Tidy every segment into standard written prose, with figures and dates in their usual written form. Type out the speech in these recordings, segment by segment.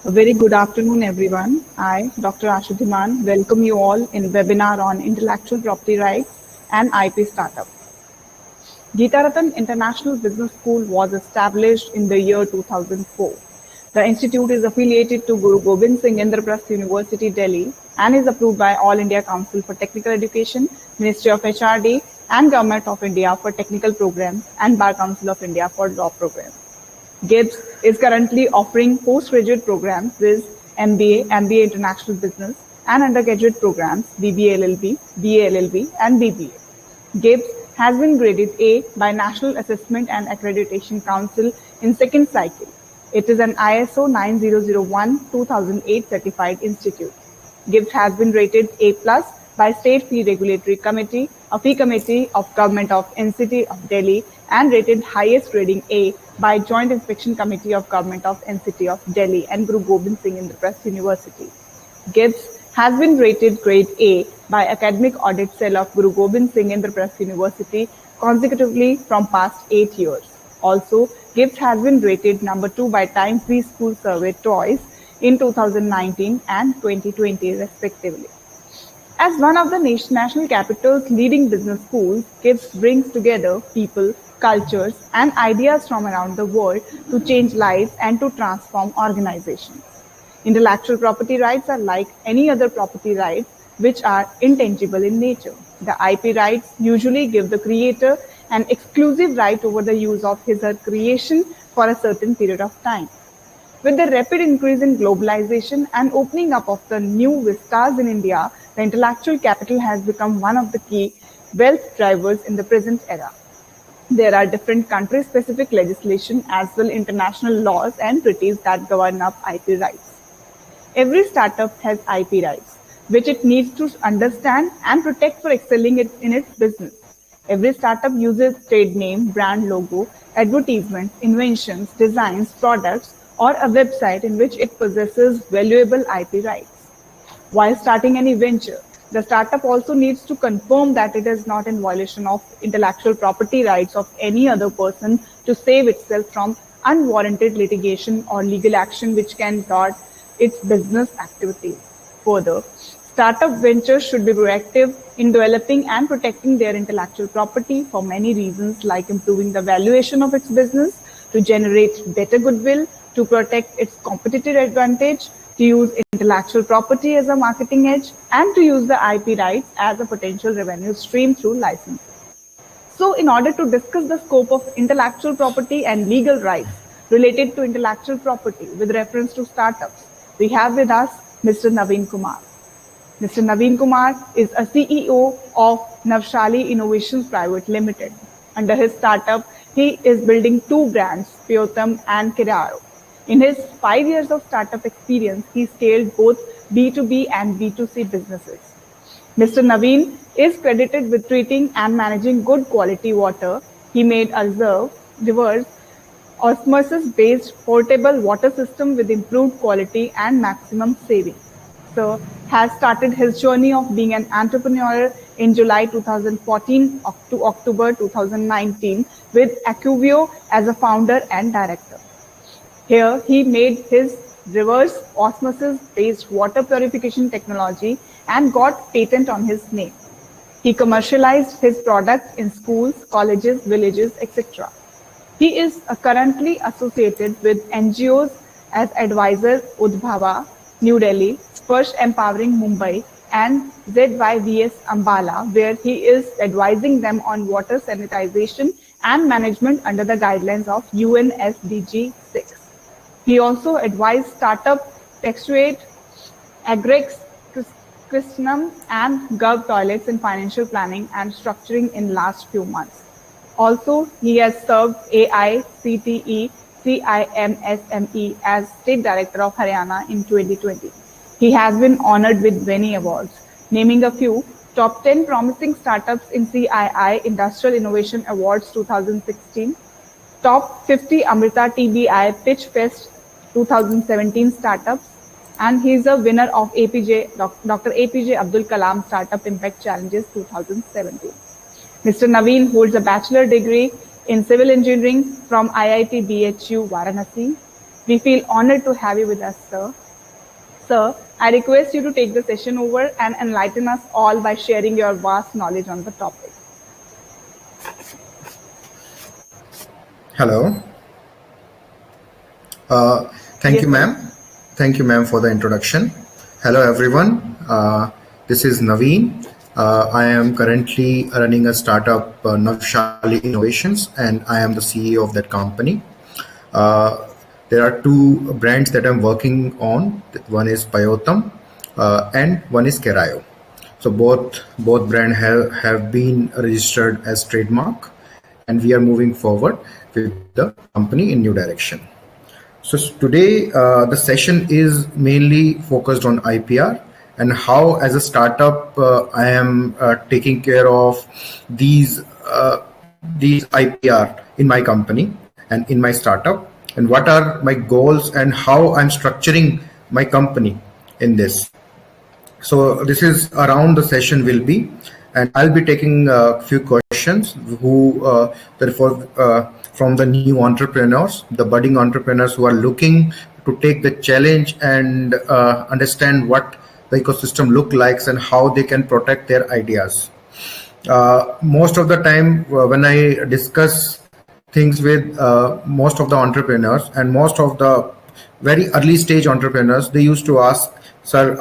A very good afternoon, everyone. I, Dr. Ashu Dhiman, welcome you all in webinar on intellectual property rights and IP startup. Geetaratan International Business School was established in the year 2004. The institute is affiliated to Guru Gobind Singh Indraprasth University, Delhi, and is approved by All India Council for Technical Education, Ministry of HRD, and Government of India for technical programs, and Bar Council of India for law programs. GIBS is currently offering postgraduate programs with MBA, MBA International Business, and undergraduate programs BBA LLB, BA LLB, and BBA. GIBS has been graded A by National Assessment and Accreditation Council in second cycle. It is an ISO 9001-2008 certified institute. GIBS has been rated A+ by State Fee Regulatory Committee, a fee committee of Government of NCT of Delhi, and rated highest grading A by Joint Inspection Committee of Government of NCT of Delhi and Guru Gobind Singh Indraprasth University. GIBS has been rated grade A by Academic Audit Cell of Guru Gobind Singh Indraprasth University consecutively from past 8 years. Also, GIBS has been rated number 2 by Time Preschool Survey twice in 2019 and 2020 respectively. As one of the national capital's leading business schools, GIBS brings together people, cultures, and ideas from around the world to change lives and to transform organizations. Intellectual property rights are like any other property rights which are intangible in nature. The IP rights usually give the creator an exclusive right over the use of his or her creation for a certain period of time. With the rapid increase in globalization and opening up of the new vistas in India, the intellectual capital has become one of the key wealth drivers in the present era. There are different country-specific legislation as well international laws and treaties that govern up IP rights. Every startup has IP rights, which it needs to understand and protect for excelling in its business. Every startup uses trade name, brand logo, advertisements, inventions, designs, products, or a website in which it possesses valuable IP rights. While starting any venture, the startup also needs to confirm that it is not in violation of intellectual property rights of any other person to save itself from unwarranted litigation or legal action which can dart its business activities. Further, startup ventures should be proactive in developing and protecting their intellectual property for many reasons like improving the valuation of its business, to generate better goodwill, to protect its competitive advantage, to use intellectual property as a marketing edge, and to use the IP rights as a potential revenue stream through licensing. So in order to discuss the scope of intellectual property and legal rights related to intellectual property with reference to startups, we have with us Mr. Naveen Kumar. Mr. Naveen Kumar is a CEO of Navshali Innovations Private Limited. Under his startup, he is building two brands, Pyotam and Kiraro. In his 5 years of startup experience, he scaled both B2B and B2C businesses. Mr. Naveen is credited with treating and managing good quality water. He made a reverse osmosis-based portable water system with improved quality and maximum saving. Sir has started his journey of being an entrepreneur in July 2014 to October 2019 with Acuvio as a founder and director. Here, he made his reverse osmosis-based water purification technology and got patent on his name. He commercialized his products in schools, colleges, villages, etc. He is currently associated with NGOs as advisor Udbhava, New Delhi, Sparsh Empowering Mumbai, and ZYVS Ambala, where he is advising them on water sanitization and management under the guidelines of UN SDG 6. He also advised startup Textuate, Agrex, Christianum, and Gov toilets in financial planning and structuring in last few months. Also, he has served AICTE CIMSME as State Director of Haryana in 2020. He has been honored with many awards, naming a few: Top 10 Promising Startups in CII Industrial Innovation Awards 2016, Top 50 Amrita TBI Pitch Fest 2017 Startups, and he is a winner of Dr. APJ Abdul Kalam Startup Impact Challenges 2017. Mr. Naveen holds a bachelor degree in civil engineering from IIT BHU Varanasi. We feel honored to have you with us, sir. Sir, I request you to take the session over and enlighten us all by sharing your vast knowledge on the topic. Hello. Thank Yes, you, sir. ma'am. Thank you, ma'am, for the introduction. Hello, everyone. This is Naveen. I am currently running a startup, Navshali Innovations, and I am the CEO of that company. There are two brands that I'm working on. One is Payotam, and one is Kerayo. So both brands have been registered as trademark, and we are moving forward with the company in new direction. So today, the session is mainly focused on IPR and how, as a startup, I am taking care of these IPR in my company and in my startup, and what are my goals and how I'm structuring my company in this. So this is around the session will be, and I'll be taking a few questions therefore from the new entrepreneurs, the budding entrepreneurs who are looking to take the challenge and understand what the ecosystem look likes and how they can protect their ideas. Most of the time when I discuss things with most of the entrepreneurs and most of the very early stage entrepreneurs, they used to ask, sir,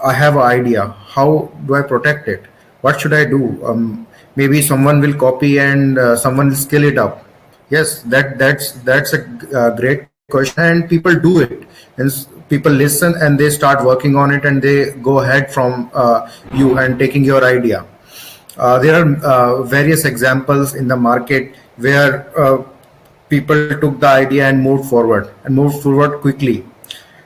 I have an idea. How do I protect it? What should I do? Maybe someone will copy and someone will scale it up. Yes, that's a great question, and people do it, and people listen and they start working on it, and they go ahead from you and taking your idea. There are various examples in the market where people took the idea and moved forward quickly.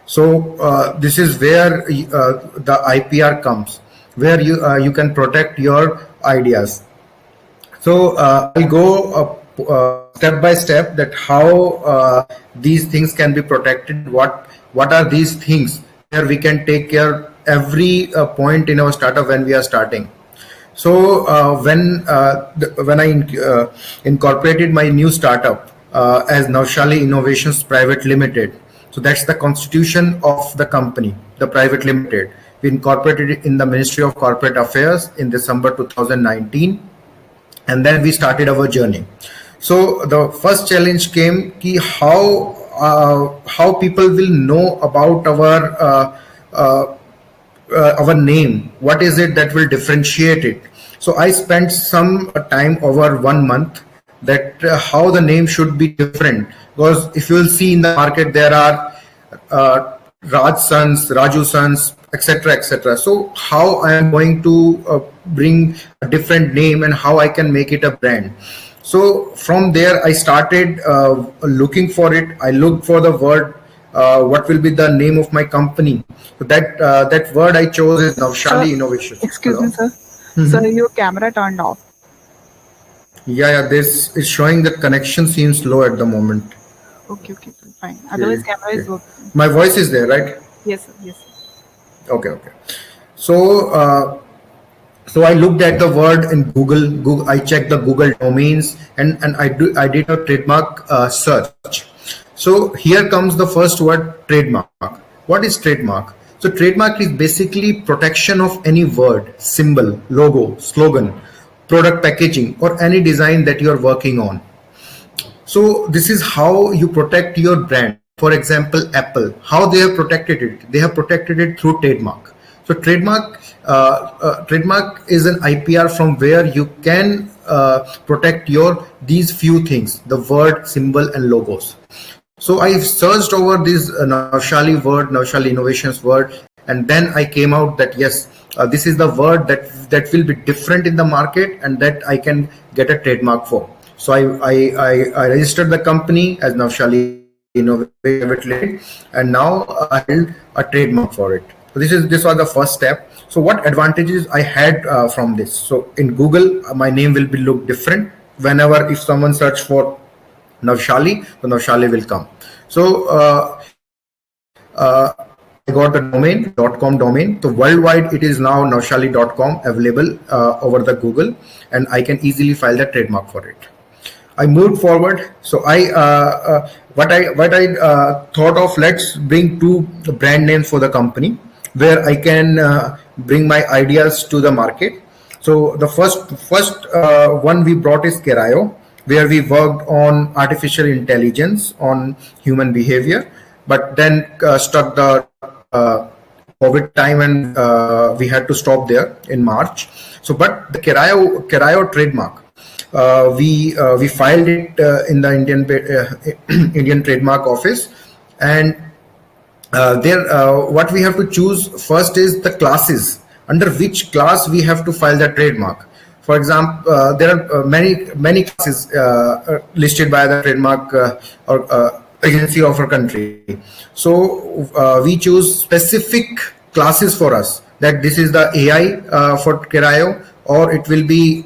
So this is where the IPR comes, where you can protect your ideas. So I'll go step by step that how these things can be protected. What are these things where we can take care every point in our startup when we are starting. So when I incorporated my new startup as Navshali Innovations Private Limited, so that's the constitution of the company, the private limited. We incorporated it in the Ministry of Corporate Affairs in December 2019, and then we started our journey. So the first challenge came ki how people will know about our name. What is it that will differentiate it? So I spent some time over 1 month that how the name should be different, because if you will see in the market there are Raj Sons, Raju Sons, etc., etc. So how I am going to bring a different name and how I can make it a brand. So from there I started looking for it. I looked for the word. What will be the name of my company? So that word I chose is Navshali Innovations. Excuse me, sir. Sir, your camera turned off. Yeah, this is showing that connection seems low at the moment. Okay, fine. Otherwise, camera is working. My voice is there, right? Yes, sir. Yes. Okay. So so I looked at the word in Google. I checked the Google domains and I did a trademark search. So here comes the first word, trademark. What is trademark? So trademark is basically protection of any word, symbol, logo, slogan, product packaging, or any design that you are working on. So this is how you protect your brand. For example, Apple, how they have protected it? They have protected it through trademark. So trademark is an IPR from where you can protect these few things: the word, symbol, and logos. So I searched over this Navshali word, Navshali Innovations word, and then I came out that yes, this is the word that will be different in the market and that I can get a trademark for. So I registered the company as Navshali Innovations, and now I held a trademark for it. So this was the first step. So what advantages I had from this? So in Google, my name will be look different. Whenever if someone search for Navshali, the Navshali will come. So I got the domain .com domain. So worldwide, it is now Navshali.com available over the Google, and I can easily file the trademark for it. I moved forward. So what I thought of, let's bring two brand names for the company where I can bring my ideas to the market. So the first one we brought is Kerayo, where we worked on artificial intelligence on human behavior, but then struck the COVID time, and we had to stop there in March. So, but the Kerayo trademark, we filed it in the Indian Trademark Office, and what we have to choose first is the classes, under which class we have to file the trademark. For example, there are many classes listed by the trademark or agency of our country. So we choose specific classes for us, that this is the AI for Kerayo, or it will be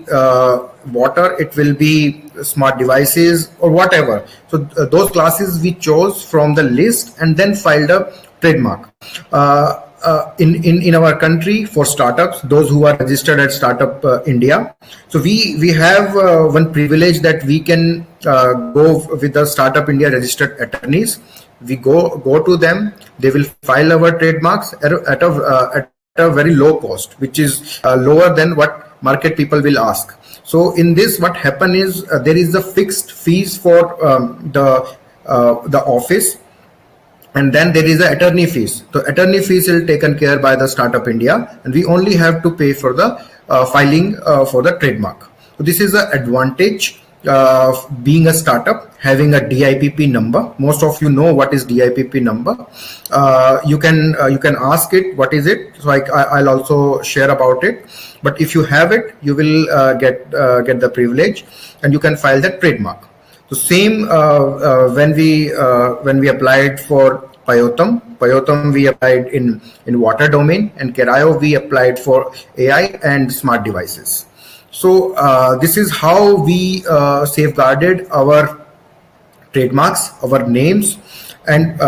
water, it will be smart devices, or whatever. So those classes we chose from the list and then filed a trademark. In our country, for startups, those who are registered at Startup India, so we have one privilege, that we can go with the Startup India registered attorneys. We go to them, they will file our trademarks at a very low cost, which is lower than what market people will ask. So in this, what happen is there is a fixed fees for the office, and then there is the attorney fees. So attorney fees is taken care by the Startup India, and we only have to pay for the filing for the trademark. So this is the advantage being a startup, having a DIPP number. Most of you know what is DIPP number. You can ask it what is it. So I'll also share about it. But if you have it, you will get the privilege, and you can file that trademark. So same when we applied for Payotam we applied in water domain, and Kerayo we applied for AI and smart devices. So this is how we safeguarded our trademarks, our names. And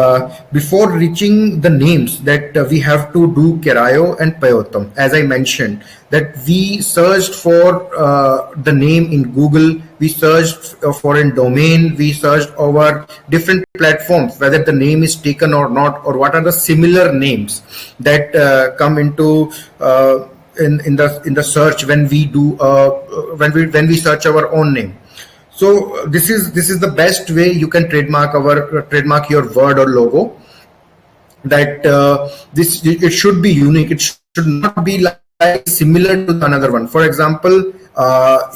before reaching the names, that we have to do Kerayo and Payotam, as I mentioned, that we searched for the name in Google, we searched for a domain, we searched over different platforms, whether the name is taken or not, or what are the similar names that come into in the search when we do when we search our own name. So this is the best way you can trademark your word or logo. That it should be unique. It should not be like similar to another one. For example,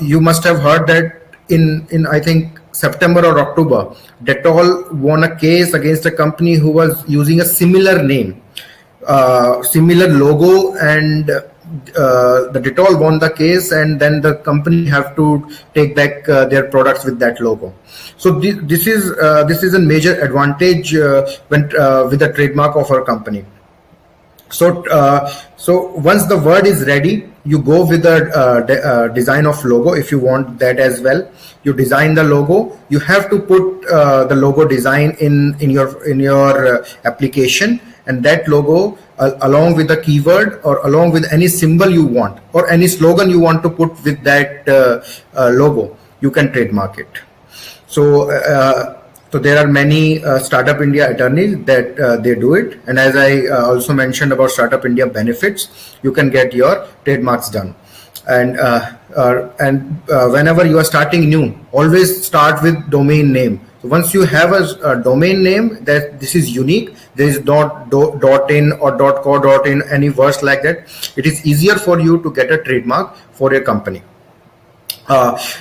you must have heard that in I think September or October, Dettol won a case against a company who was using a similar name, similar logo, and the Dettol won the case, and then the company have to take back their products with that logo. So this is a major advantage when with the trademark of our company. So once the word is ready, you go with the design of logo. If you want that as well, you design the logo. You have to put the logo design in your application, and that logo along with the keyword or along with any symbol you want or any slogan you want to put with that logo, you can trademark it. So there are many Startup India attorneys that they do it. And as I also mentioned about Startup India benefits, you can get your trademarks done. And whenever you are starting new, always start with domain name. So once you have a domain name that this is unique, there is not .in or .co.in, any words like that, it is easier for you to get a trademark for your company.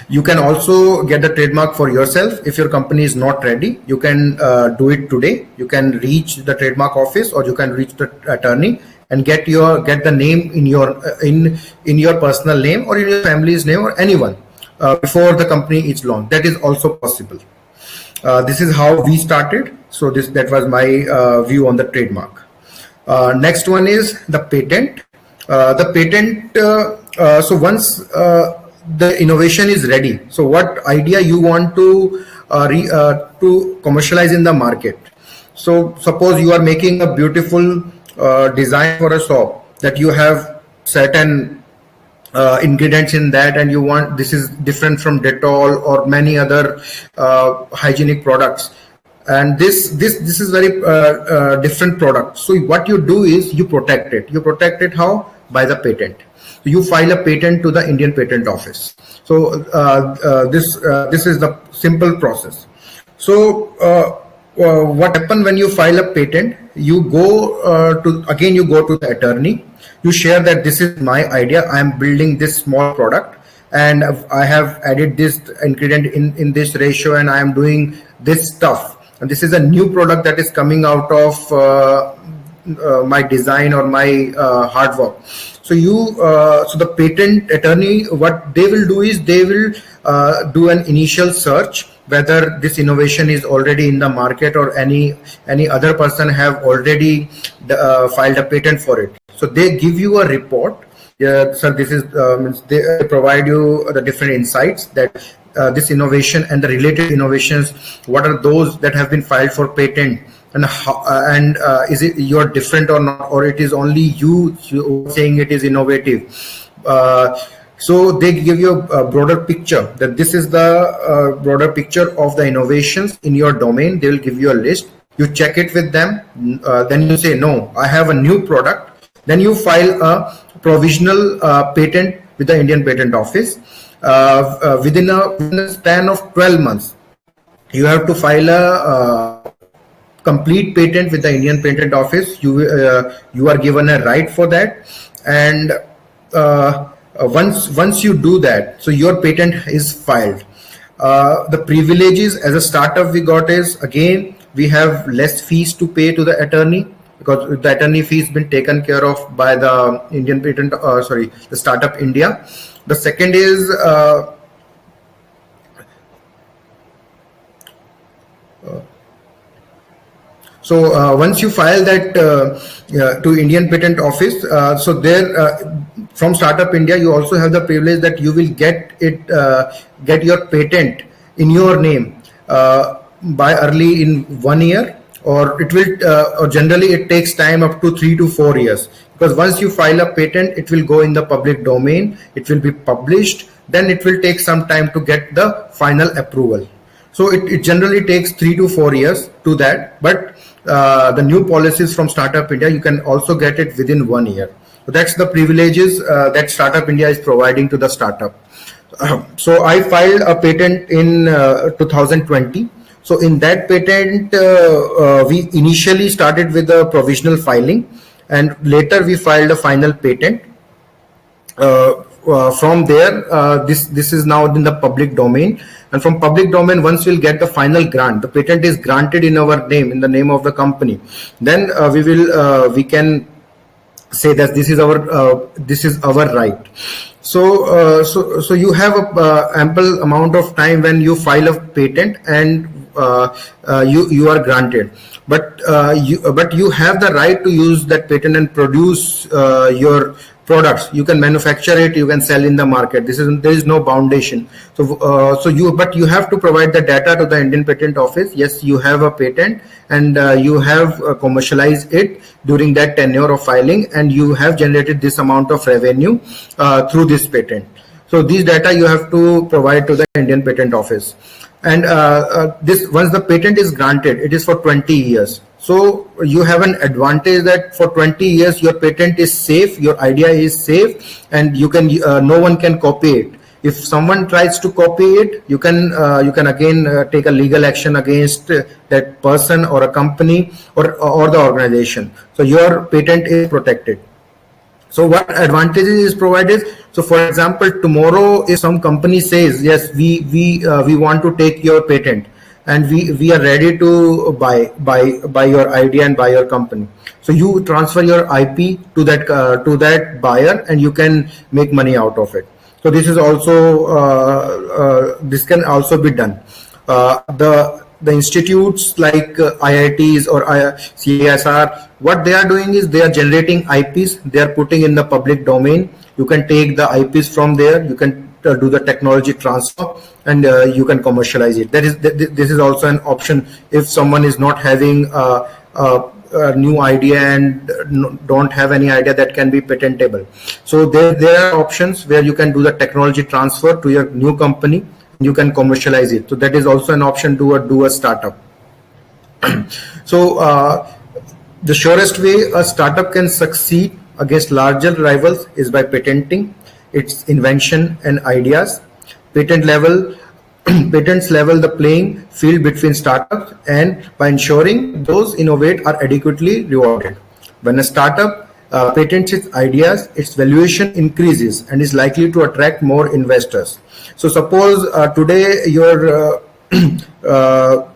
You can also get the trademark for yourself. If your company is not ready, you can do it today. You can reach the trademark office, or you can reach the attorney and get the name in your personal name or in your family's name or anyone before the company is launched. That is also possible. This is how we started. So that was my view on the trademark. Next one is the patent. The patent. So once the innovation is ready, so what idea you want to commercialize in the market. So suppose you are making a beautiful design for a shop, that you have set an ingredients in that, and you want this is different from Dettol or many other hygienic products, and this is very different product. So what you do is you protect it. You protect it how? By the patent. So you file a patent to the Indian Patent Office. So this is the simple process. So what happens when you file a patent? You go you go to the attorney. You share that this is my idea. I am building this small product, and I have added this ingredient in this ratio, and I am doing this stuff. And this is a new product that is coming out of my design or my hard work. So so the patent attorney, what they will do is they will do an initial search whether this innovation is already in the market or any other person have already filed a patent for it. So they give you a report. So this is they provide you the different insights that this innovation and the related innovations, what are those that have been filed for patent, and how, is it you're different or not, or it is only you saying it is innovative. So they give you a broader picture, that this is the broader picture of the innovations in your domain. They will give you a list. You check it with them. Then you say, no, I have a new product. Then you file a provisional patent with the Indian Patent Office. Within a span of 12 months, you have to file a complete patent with the Indian Patent Office. You are given a right for that, and once you do that, so your patent is filed. The privileges as a startup we got is, again, we have less fees to pay to the attorney, because the attorney fee has been taken care of by the Indian Patent, the Startup India. The second is once you file that to Indian Patent Office, so there from Startup India, you also have the privilege that you will get your patent in your name by early in 1 year, or it will or generally it takes time up to 3 to 4 years, because once you file a patent, it will go in the public domain, it will be published, then it will take some time to get the final approval. So it generally takes 3 to 4 years to that, but the new policies from Startup India, you can also get it within 1 year. So that's the privileges that Startup India is providing to the startup. So I filed a patent in 2020. So in that patent, we initially started with a provisional filing, and later we filed a final patent. From there, this is now in the public domain, and from public domain, once we'll get the final grant, the patent is granted in our name, in the name of the company, then we can say that this is our right. So you have a ample amount of time when you file a patent, and you are granted, but you have the right to use that patent and produce your products. You can manufacture it, you can sell in the market. There is no foundation. So you have to provide the data to the Indian Patent Office. Yes, you have a patent, and you have commercialized it during that tenure of filing, and you have generated this amount of revenue through this patent. So these data you have to provide to the Indian Patent Office. And this, once the patent is granted, it is for 20 years. So you have an advantage that for 20 years your patent is safe, your idea is safe, and you can no one can copy it. If someone tries to copy it, you can again take a legal action against that person or a company or the organization. So your patent is protected. So what advantages is provided? So for example, tomorrow if some company says, yes, we want to take your patent, and we are ready to buy your idea and buy your company. So you transfer your IP to that buyer, and you can make money out of it. So this is also this can also be done. The institutes like IITs or CSR, what they are doing is they are generating IPs, they are putting in the public domain. You can take the IPs from there, you can do the technology transfer, and you can commercialize it. This is also an option if someone is not having a new idea and don't have any idea that can be patentable. So there are options where you can do the technology transfer to your new company. You can commercialize it. So that is also an option to do a startup. So the surest way a startup can succeed against larger rivals is by patenting its invention and ideas. Patents level the playing field between startups and by ensuring those innovate are adequately rewarded. When a startup patents its ideas, its valuation increases and is likely to attract more investors. So suppose today your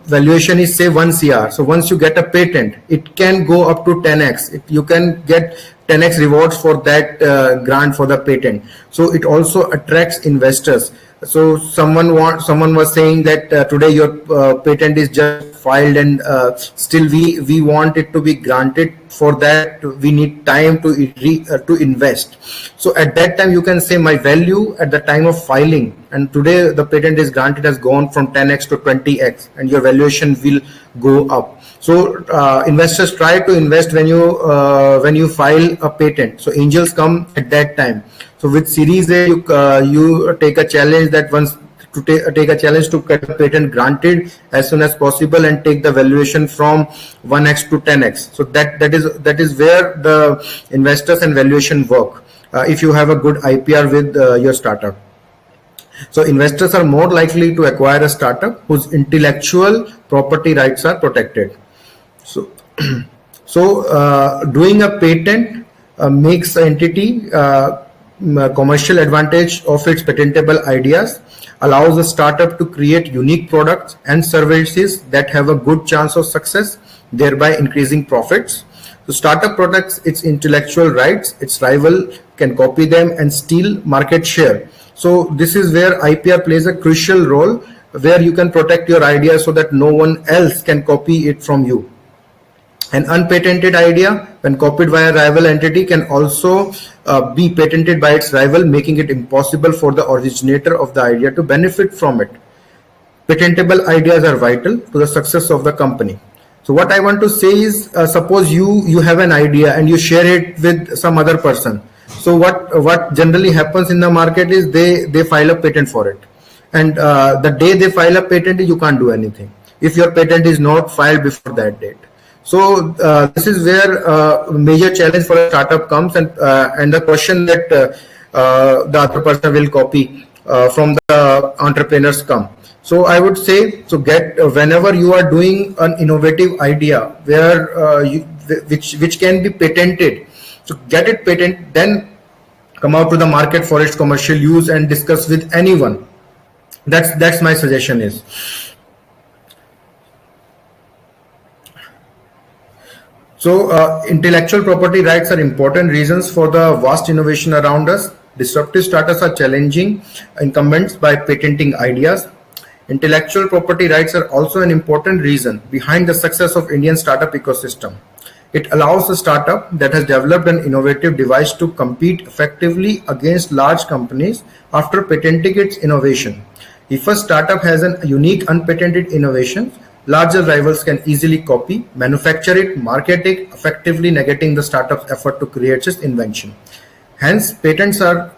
valuation is say 1 CR. So once you get a patent, it can go up to 10x. You can get 10x rewards for that grant for the patent. So it also attracts investors. So someone was saying that today your patent is just filed and still we want it to be granted. For that we need time to invest. So at that time you can say my value at the time of filing, and today the patent is granted has gone from 10x to 20x, and your valuation will go up. So investors try to invest when you file a patent. So angels come at that time. So with Series A, you take a challenge that once to take a challenge to get a patent granted as soon as possible and take the valuation from 1x to 10x. So that is where the investors and valuation work. If you have a good IPR with your startup. So investors are more likely to acquire a startup whose intellectual property rights are protected. So doing a patent makes the entity commercial advantage of its patentable ideas, allows the startup to create unique products and services that have a good chance of success, thereby increasing profits. So startup protects its intellectual rights, its rival can copy them and steal market share. So this is where IPR plays a crucial role, where you can protect your idea so that no one else can copy it from you. An unpatented idea, when copied by a rival entity, can also be patented by its rival, making it impossible for the originator of the idea to benefit from it. Patentable ideas are vital to the success of the company. So what I want to say is, suppose you have an idea and you share it with some other person. So what generally happens in the market is they file a patent for it. And the day they file a patent, you can't do anything if your patent is not filed before that date. So this is where a major challenge for a startup comes, and the question that the other person will copy from the entrepreneurs come. So I would say, so whenever you are doing an innovative idea where which can be patented, so get it patent, then come out to the market for its commercial use and discuss with anyone. That's my suggestion is. So intellectual property rights are important reasons for the vast innovation around us. Disruptive startups are challenging incumbents by patenting ideas. Intellectual property rights are also an important reason behind the success of Indian startup ecosystem. It allows a startup that has developed an innovative device to compete effectively against large companies after patenting its innovation. If a startup has a unique unpatented innovation, larger rivals can easily copy, manufacture it, market it, effectively negating the startup's effort to create its invention. Hence, patents are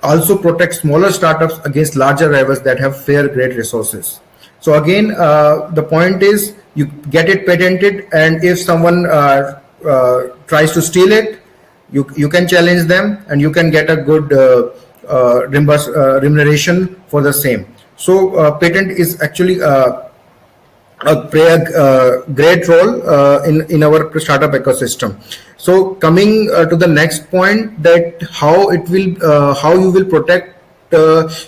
also protect smaller startups against larger rivals that have fair great resources. So again, the point is you get it patented, and if someone tries to steal it, you can challenge them and you can get a good remuneration for the same. So patent is actually play a great role in our startup ecosystem. So coming to the next point, that how you will protect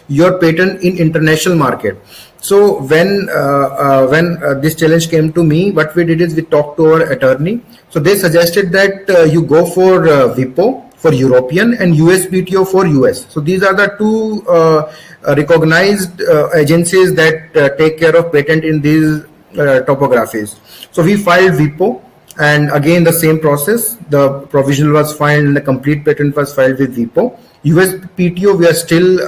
your patent in international market. So when this challenge came to me, what we did is we talked to our attorney. So they suggested that you go for WIPO for European and USPTO for US. So these are the two recognized agencies that take care of patent in these topographies. So we filed WIPO, and again the same process. The provisional was filed and the complete patent was filed with WIPO. USPTO, we are still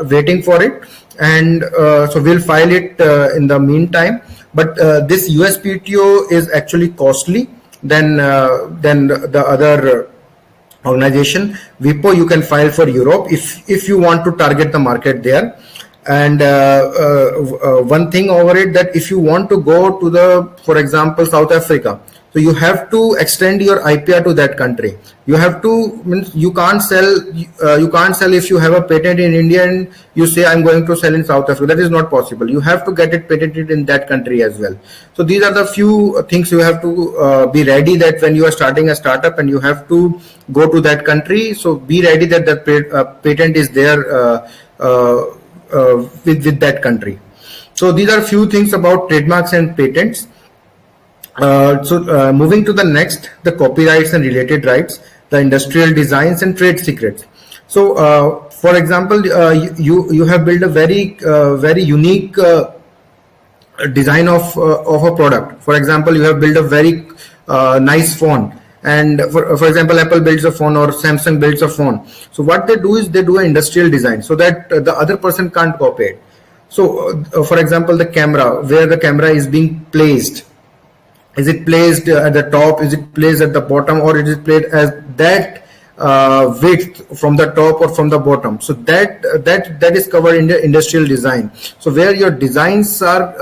waiting for it, and so we'll file it in the meantime. But this USPTO is actually costly, then the other organization. WIPO you can file for Europe if you want to target the market there. And one thing over it, that if you want to go to the, for example, South Africa, so you have to extend your IPR to that country. You have to, means you can't sell if you have a patent in India and you say I'm going to sell in South Africa. That is not possible. You have to get it patented in that country as well. So these are the few things you have to be ready, that when you are starting a startup and you have to go to that country, so be ready that the patent is there with that country. So these are few things about trademarks and patents. Moving to the next, the copyrights and related rights, the industrial designs and trade secrets. So, for example, you have built a very unique design of a product. For example, you have built a very nice phone. And for example, Apple builds a phone or Samsung builds a phone. So what they do is they do an industrial design so that the other person can't copy it. So, for example, the camera, where the camera is being placed. Is it placed at the top? Is it placed at the bottom? Or is it placed as that width from the top or from the bottom? So that is covered in the industrial design. So where your designs are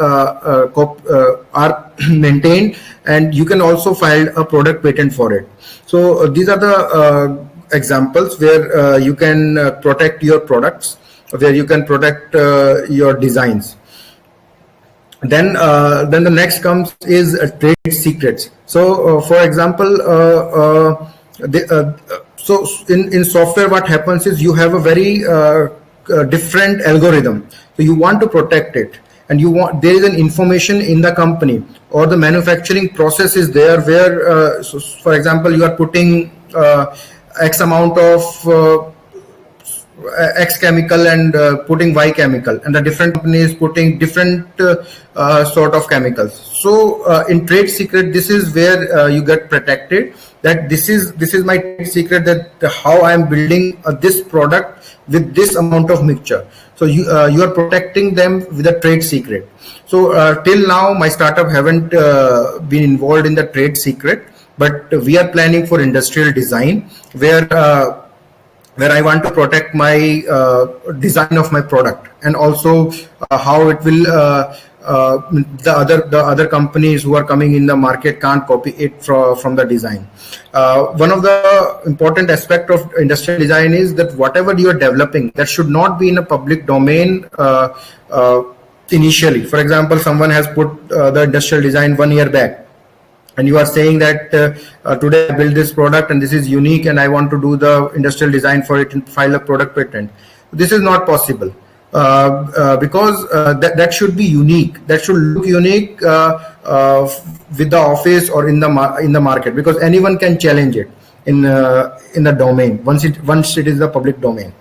maintained, and you can also file a product patent for it. So these are the examples where you can protect your products, where you can protect your designs. Then the next comes is trade secrets. So for example, so in software, what happens is you have a very different algorithm. So you want to protect it, and there is an information in the company or the manufacturing process is there where, so for example, you are putting X amount of X chemical and putting Y chemical, and the different company is putting different sort of chemicals. So in trade secret, this is where you get protected, that this is my trade secret, that how I am building this product with this amount of mixture. So you are protecting them with a trade secret. So till now my startup haven't been involved in the trade secret, but we are planning for industrial design, where I want to protect my design of my product, and also how it will the other companies who are coming in the market can't copy it from the design. One of the important aspect of industrial design is that whatever you are developing, that should not be in a public domain initially. For example, someone has put the industrial design 1 year back, and you are saying that today I built this product and this is unique and I want to do the industrial design for it and file a product patent. This is not possible because that should be unique. That should look unique with the office or in the market, because anyone can challenge it in the domain once it is the public domain.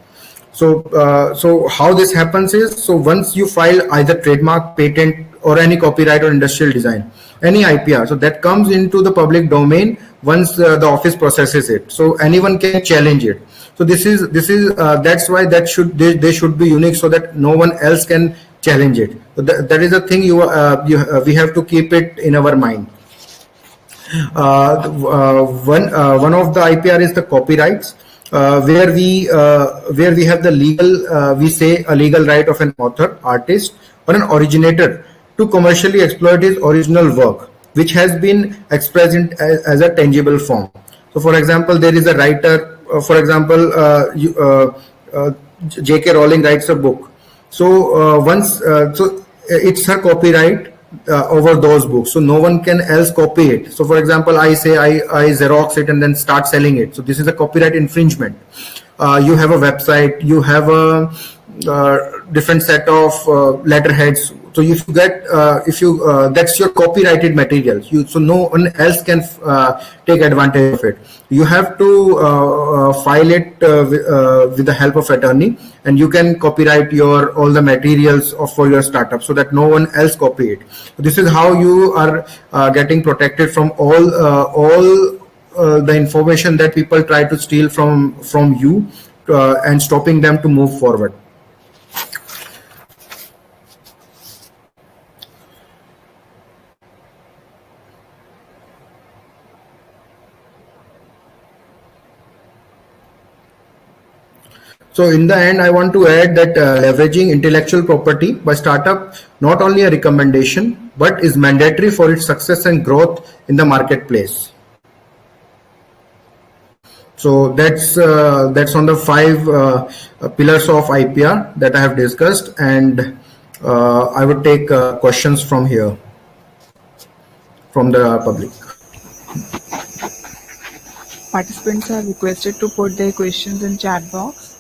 So how this happens is, so once you file either trademark, patent, or any copyright or industrial design, any IPR, so that comes into the public domain once the office processes it. So anyone can challenge it. So this is that's why they should be unique, so that no one else can challenge it. So that is a thing we have to keep it in our mind. One of the IPR is the copyrights. Where we have the legal, we say a legal right of an author, artist, or an originator to commercially exploit his original work, which has been expressed as a tangible form. So, for example, there is a writer. For example, J.K. Rowling writes a book. So so it's her copyright over those books, so no one can else copy it. So for example, I say I Xerox it and then start selling it, so this is a copyright infringement. You have a website, you have a different set of letterheads, so if you get that's your copyrighted material, so no one else can take advantage of it. You have to file it with the help of attorney, and you can copyright all the materials for your startup, so that no one else copy it. This is how you are getting protected from all the information that people try to steal from you, and stopping them to move forward. So in the end, I want to add that leveraging intellectual property by startup not only a recommendation, but is mandatory for its success and growth in the marketplace. So that's on the 5 pillars of IPR that I have discussed, and I would take questions from here, from the public. Participants are requested to put their questions in chat box.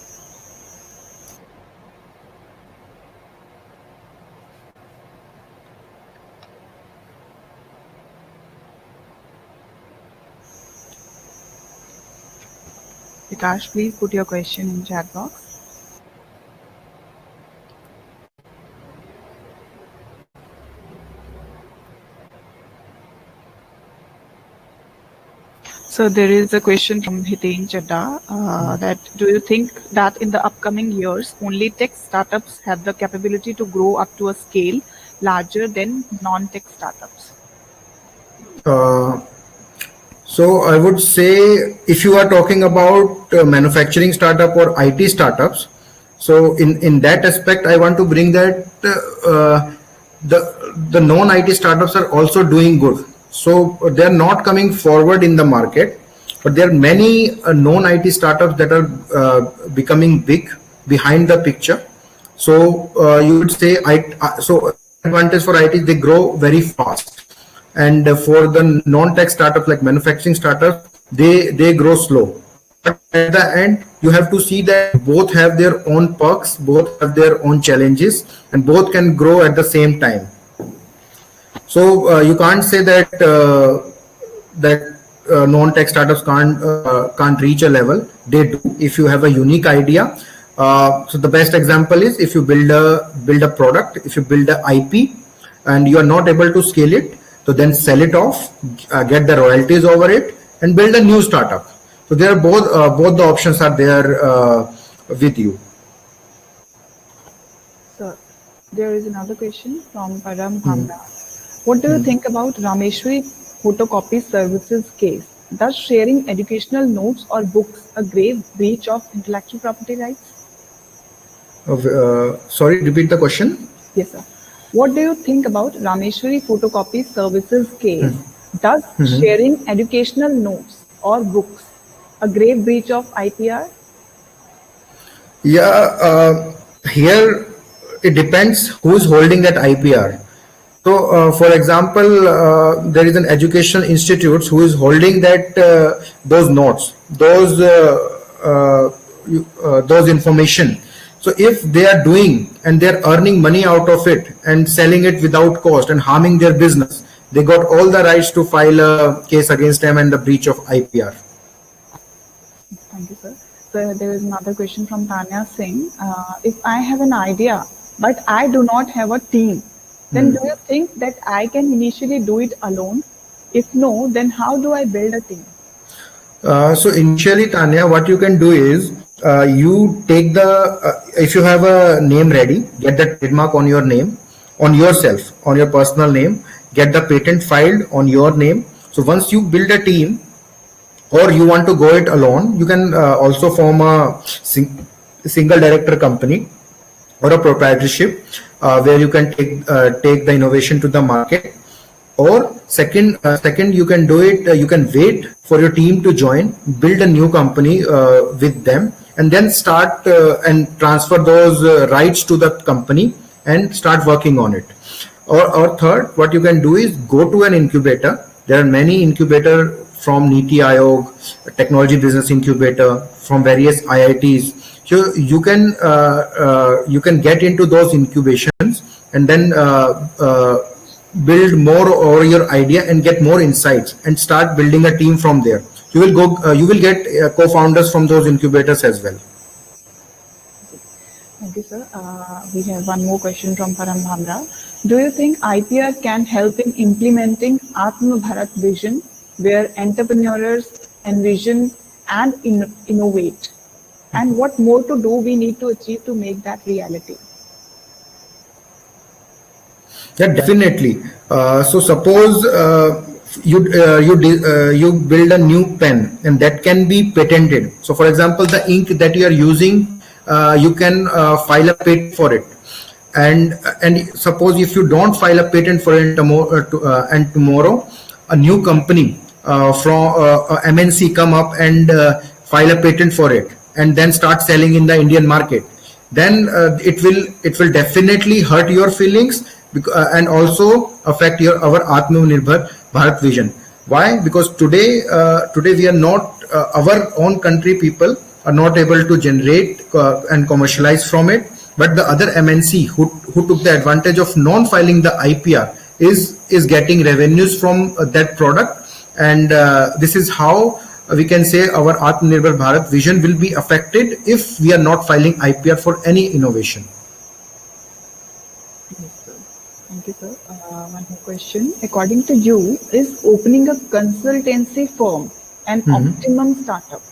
Vikash, please put your question in chat box. So there is a question from Hiten Chadda that do you think that in the upcoming years, only tech startups have the capability to grow up to a scale larger than non-tech startups? So I would say, if you are talking about manufacturing startup or IT startups, so in that aspect, I want to bring that the non-IT startups are also doing good. So they are not coming forward in the market, but there are many non-IT startups that are becoming big behind the picture. So you would say, so advantage for IT, they grow very fast. And for the non-tech startups like manufacturing startups, they grow slow. But at the end, you have to see that both have their own perks, both have their own challenges, and both can grow at the same time. So you can't say that non-tech startups can't reach a level. They do if you have a unique idea. So the best example is if you build a product, if you build a IP, and you are not able to scale it, so then sell it off, get the royalties over it, and build a new startup. So there are both the options are there with you. So there is another question from Param Bhamra. What do you think about Rameshwari photocopy services case? Does sharing educational notes or books a grave breach of intellectual property rights? Sorry, repeat the question. Yes, sir. What do you think about Rameshwari photocopy services case? Does sharing educational notes or books a grave breach of IPR? Yeah, here it depends who is holding that IPR. So, for example, there is an educational institute who is holding that those notes, those information. So if they are doing and they're earning money out of it and selling it without cost and harming their business, they got all the rights to file a case against them and the breach of IPR. Thank you, sir. So there is another question from Tanya Singh. If I have an idea, but I do not have a team, then do you think that I can initially do it alone? If no, then how do I build a team? So initially, Tanya, what you can do is you take if you have a name ready, get the trademark on your name, on yourself, on your personal name, get the patent filed on your name. So once you build a team, or you want to go it alone, you can also form a single director company or a proprietorship where you can take the innovation to the market. Or second, you can do it. You can wait for your team to join, build a new company with them, and then start and transfer those rights to the company and start working on it. Or third, what you can do is go to an incubator. There are many incubator from Niti Aayog, Technology Business Incubator, from various IITs. So you can get into those incubations and then build more over your idea and get more insights and start building a team from there. You will get co-founders from those incubators as well. Thank you, sir. We have one more question from Param Bhamra. Do you think IPR can help in implementing Atma Bharat vision, where entrepreneurs envision and innovate? And what more to do we need to achieve to make that reality? Yeah, definitely. So suppose you build a new pen and that can be patented. So for example, the ink that you are using you can file a patent for it. And suppose if you don't file a patent for it and tomorrow a new company from MNC come up and file a patent for it and then start selling in the Indian market, then it will definitely hurt your feelings and also affect our Atmanirbhar Bharat vision. Why? Because today we are not our own country people are not able to generate and commercialize from it, but the other MNC who took the advantage of non-filing the IPR is getting revenues from that product, and this is how we can say our Atmanirbhar Bharat vision will be affected if we are not filing IPR for any innovation. Yes, sir. Thank you, sir. One more question. According to you, is opening a consultancy firm an optimum startup?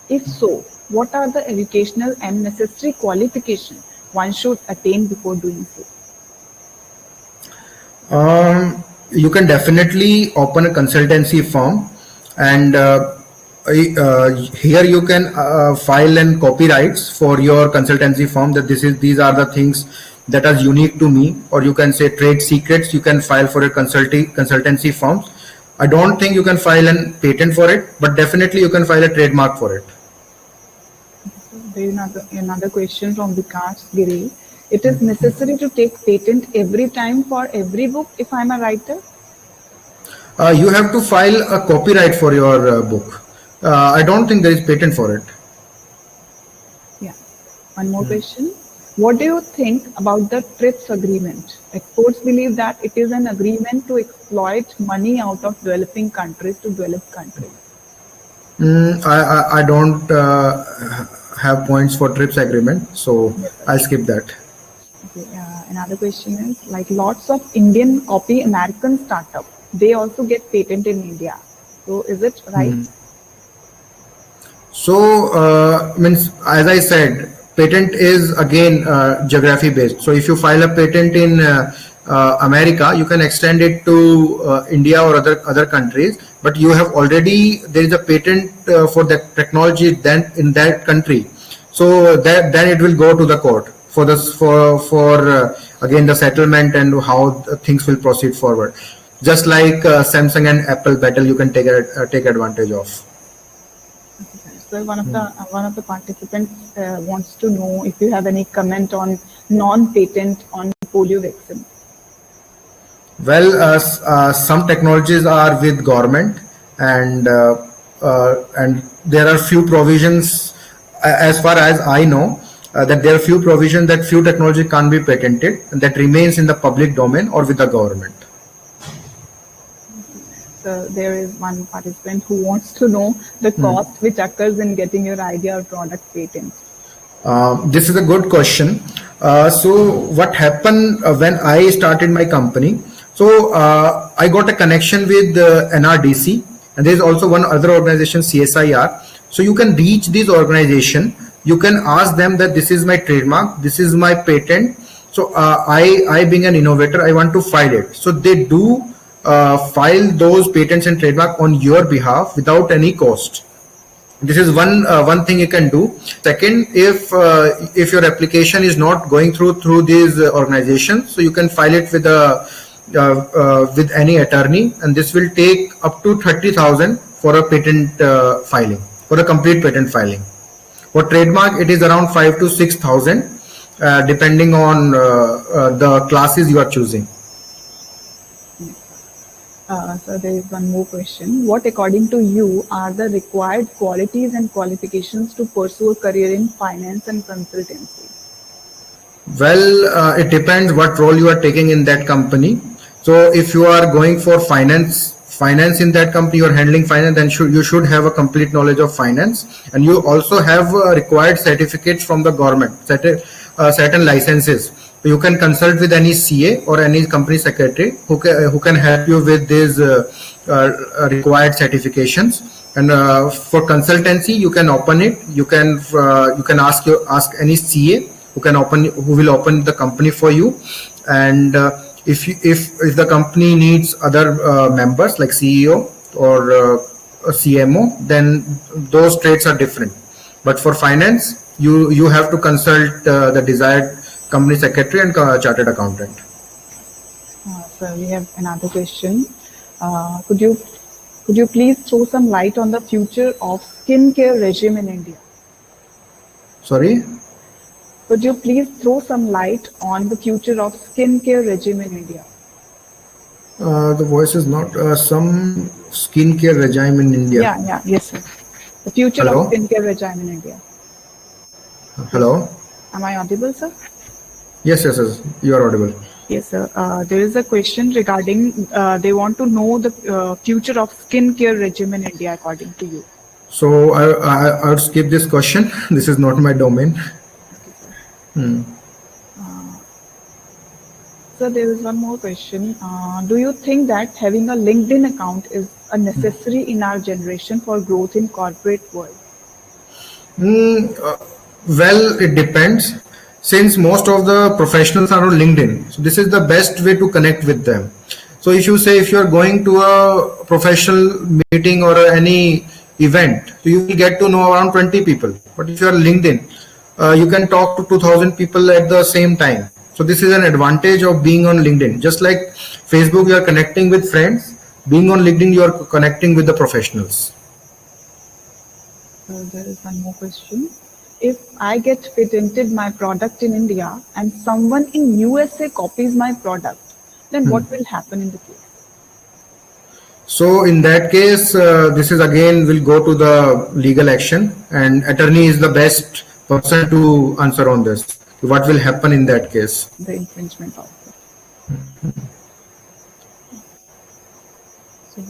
If so, what are the educational and necessary qualifications one should attain before doing so? You can definitely open a consultancy firm, and here you can file and copyrights for your consultancy firm that these are the things that are unique to me, or you can say trade secrets you can file for a consultancy firms. I don't think you can file a patent for it, but definitely you can file a trademark for it. There is another question from Vikas Giri. It is necessary to take patent every time for every book if I'm a writer? You have to file a copyright for your book. I don't think there is patent for it. Yeah. One more question. What do you think about the TRIPS agreement? Experts believe that it is an agreement to exploit money out of developing countries to developed countries. I don't have points for TRIPS agreement, so I'll skip that. Okay, another question is, like, lots of Indian copy American startup, they also get patent in India. So is it right? So means, as I said, patent is again geography based. So if you file a patent in America, you can extend it to India or other countries, but you have already, there is a patent for that technology then in that country. So that then it will go to the court for this for again the settlement and how things will proceed forward. Just like Samsung and Apple battle, you can take advantage of. So one of the participants wants to know if you have any comment on non-patent on polio vaccine. Well, some technologies are with government, and there are few provisions, as far as I know, that there are few provisions that few technology can't be patented, and that remains in the public domain or with the government. So there is one participant who wants to know the cost which occurs in getting your idea or product patent. This is a good question. So what happened when I started my company? So I got a connection with NRDC, and there is also one other organization, CSIR. So you can reach this organization. You can ask them that this is my trademark, this is my patent. So I being an innovator, I want to file it. So they do file those patents and trademark on your behalf without any cost. This is one thing you can do. Second, if your application is not going through these organizations, so you can file it with any attorney, and this will take up to 30,000 for a patent filing, for a complete patent filing. For trademark, it is around 5,000 to 6,000, depending on the classes you are choosing. So there is one more question. What, according to you, are the required qualities and qualifications to pursue a career in finance and consultancy? Well, it depends what role you are taking in that company. So if you are going for finance in that company, you are handling finance, then you should have a complete knowledge of finance, and you also have required certificates from the government, certain licenses. You can consult with any CA or any company secretary who can help you with these required certifications. And for consultancy, you can open it. You can ask any CA who will open the company for you. And if the company needs other members like CEO or a CMO, then those traits are different. But for finance, you have to consult the desired company secretary and chartered accountant. So we have another question. Could you please throw some light on the future of skincare regime in India? Sorry. Could you please throw some light on the future of skincare regime in India? The voice is not some skincare regime in India. Yes, sir. The future Hello? of skincare regime in India. Hello. Am I audible, sir? Yes, you are audible. Yes, sir. There is a question regarding they want to know the future of skincare regime in India according to you. So I would skip this question. This is not my domain. So there is one more question. Do you think that having a LinkedIn account is a necessary in our generation for growth in corporate world? Well, it depends. Since most of the professionals are on LinkedIn, so this is the best way to connect with them. So if you say if you are going to a professional meeting or any event, so you will get to know around 20 people. But if you are LinkedIn, you can talk to 2,000 people at the same time. So this is an advantage of being on LinkedIn. Just like Facebook, you are connecting with friends. Being on LinkedIn, you are connecting with the professionals. So there is one more question. If I get patented my product in India and someone in USA copies my product, then what will happen in the case? So in that case, this is again will go to the legal action, and attorney is the best person to answer on this. What will happen in that case? The infringement also. So,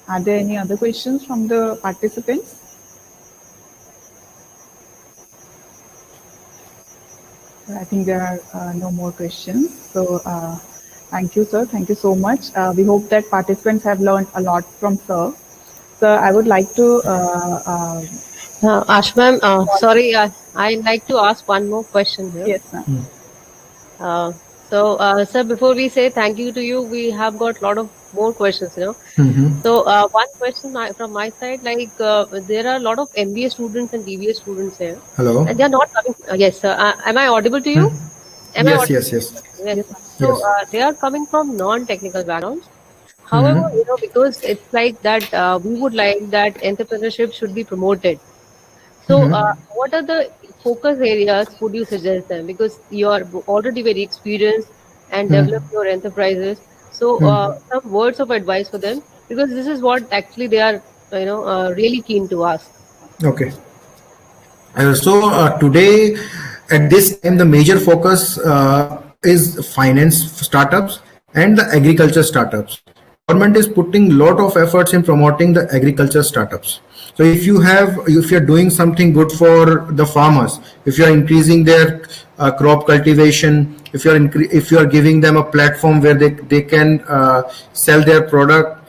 are there any other questions from the participants? I think there are no more questions. So thank you, sir. Thank you so much. We hope that participants have learned a lot from sir. Sir, I would like to... Ash ma'am, sorry, I'd like to ask one more question here. Yes, ma'am. Sir, before we say thank you to you, we have got a lot of more questions, So one question from my side, like there are a lot of MBA students and BBA students here. Hello. And they are not coming. Yes, sir. Am I audible to you? Yes. So they are coming from non-technical backgrounds. However, because it's like that, we would like that entrepreneurship should be promoted. So, what are the focus areas would you suggest them? Because you are already very experienced and developed your enterprises. So, some words of advice for them, because this is what actually they are, really keen to ask. Okay. So today, at this time, the major focus is finance startups and the agriculture startups. Government is putting a lot of efforts in promoting the agriculture startups. So if you're doing something good for the farmers, if you're increasing their crop cultivation, if you're giving them a platform where they can sell their product,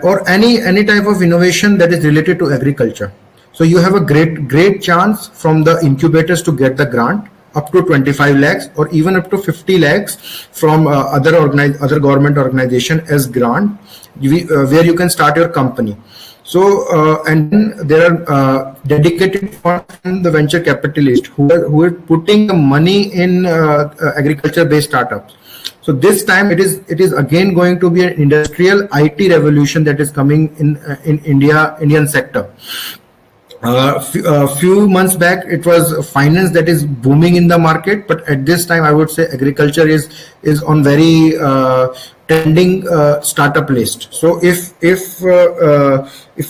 or any type of innovation that is related to agriculture. So you have a great chance from the incubators to get the grant up to 25 lakhs or even up to 50 lakhs from other government organization as grant, where you can start your company. So and then there are dedicated funds from the venture capitalist who are putting the money in agriculture based startups. So this time it is again going to be an industrial IT revolution that is coming in Indian sector. Few months back it was finance that is booming in the market, but at this time I would say agriculture is on very trending startup list. So if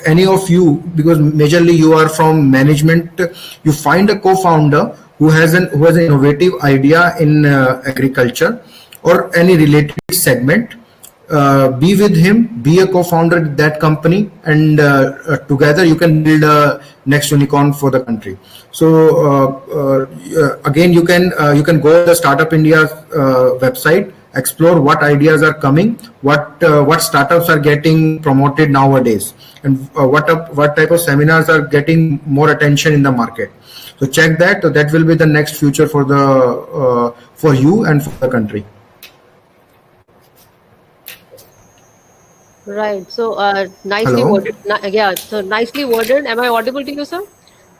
any of you, because majorly you are from management, you find a co-founder who has an innovative idea in agriculture or any related segment, be with him, be a co-founder at that company, and together you can build a next unicorn for the country. So again, you can go to the Startup India website, explore what ideas are coming, what startups are getting promoted nowadays, and what type of seminars are getting more attention in the market. So check that. So that will be the next future for you and for the country. Right. So nicely worded. Yeah. So nicely worded. Am I audible to you, sir?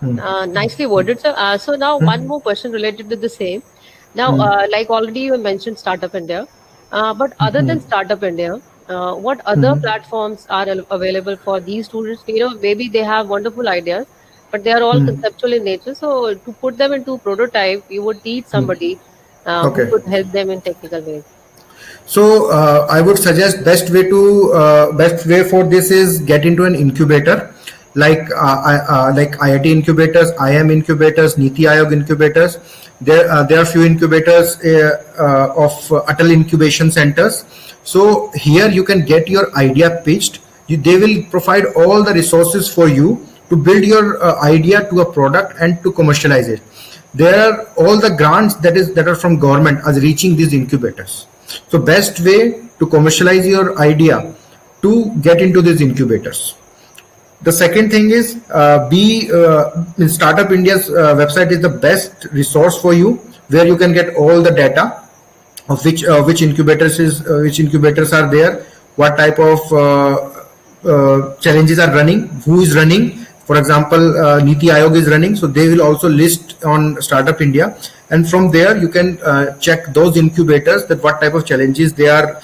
Nicely worded, sir. So now one more question related to the same. Now, like already you mentioned Startup India, but other than Startup India, what other platforms are available for these students? You know, maybe they have wonderful ideas, but they are all conceptual in nature. So to put them into prototype, you would need somebody who Okay. could help them in technical ways. So I would suggest best way for this is get into an incubator, like IIT incubators, IM incubators, Niti Aayog incubators. There are few incubators of Atal incubation centers. So here you can get your idea pitched. They will provide all the resources for you to build your idea to a product and to commercialize it. There are all the grants that are from government as reaching these incubators. So best way to commercialize your idea to get into these incubators. The second thing is in Startup India's website is the best resource for you, where you can get all the data of which incubators are there, what type of challenges are running, who is running. For example, Niti Aayog is running, so they will also list on Startup India, and from there you can check those incubators, that what type of challenges they are